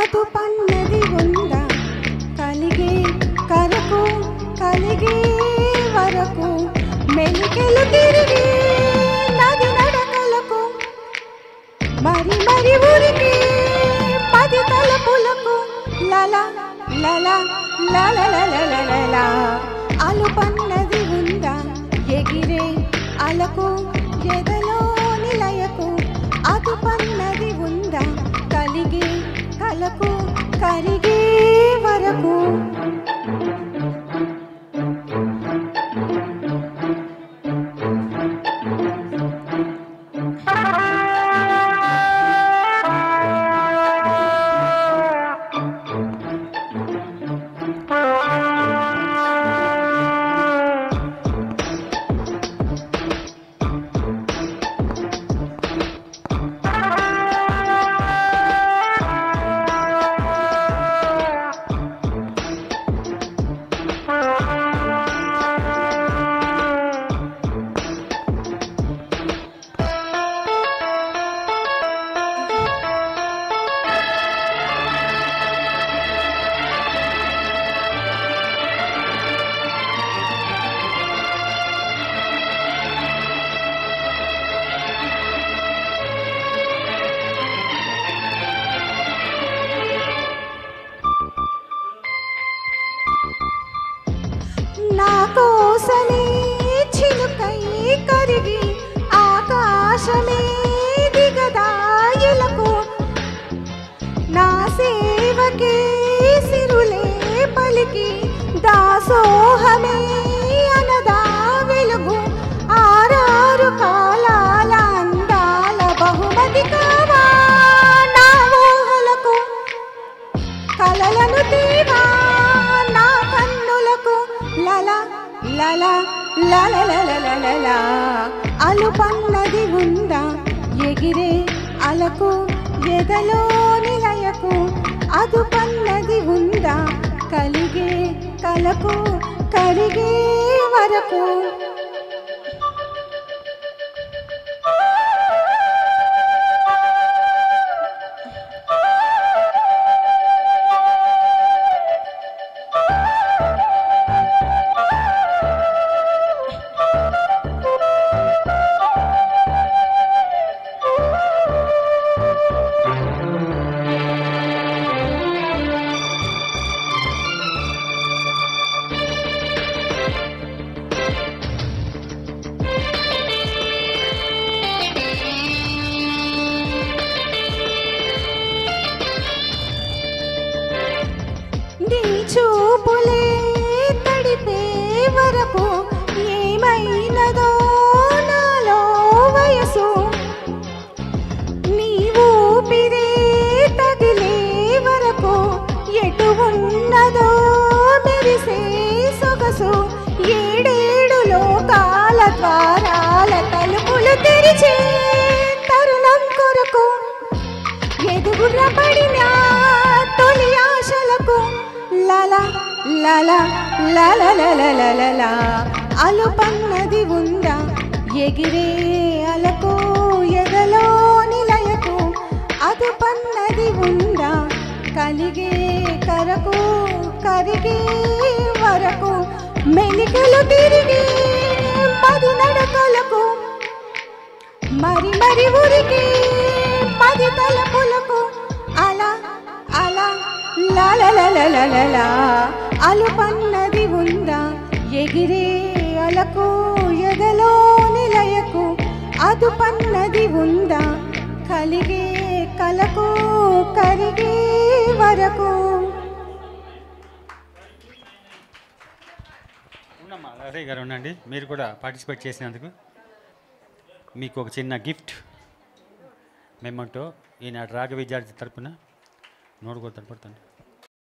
అదుపన్నది ఉందా కలిగే కరకు కలిగే వరకు మెలికెలు తిరిగి నది నడకలకు మరి మరి ఊరికి పది తలపులకు లల లల లల లల అలుపన్నది ఉందా ఎగిరే అలకు ఎదలో నిలయకు అదుపన్నది ఉందా కలిగే కలకు కరిగే వరకు నా కోసమే చిలుకై కరిగి ఆకాశమే దిగదాయిలకు నా సేవకే సిరులే పలికి దాసోహమే అనదా వెలుగు ఆరారు కాలాల అందాల బహుమతి కావా నా ఊహలకు కలలను తీవా నా కన్నులకు లల లల లల లల లల అలుపన్నది ఉందా ఎగిరే అలకు ఎదలో నిలయకు అదుపన్నది ఉందా కలిగే కలకు కరిగే వరకు నీ చూపులే తడిపే వరకు ఏమైనదో నాలో వయసు నీ ఊపిరే తగిలే వరకు ఎటు ఉన్నదో మెరిసే సొగసు ఏడేడు లోకాల ద్వారాల తలుపులు తెరిచే తరుణం కొరకు ఎదుగురపడిన తొలి ఆశలకు లల లల లల లల లల అలుపన్నది ఉందా ఎగిరే అలకు ఎదలో నిలయకు అదుపన్నది ఉందా కలిగే కరకు కరిగే వరకు మెలికలు తిరిగి పది నడకలకు మరి మరి ఊరికి పది తలపులకు అలా అలా లల లల లల అలుపన్నది ఉందా ఎగిరే అలకు ఎదలో నిలయకు అదుపన్నది ఉందా కలిగే కలకు కరిగే వరకు అదే గారు ఉండండి మీరు కూడా పార్టిసిపేట్ చేసినందుకు మీకు ఒక చిన్న గిఫ్ట్ మెమంటో ఈనాడు రాగ విద్యార్థి తరపున నోడుకో తరపడుతుంది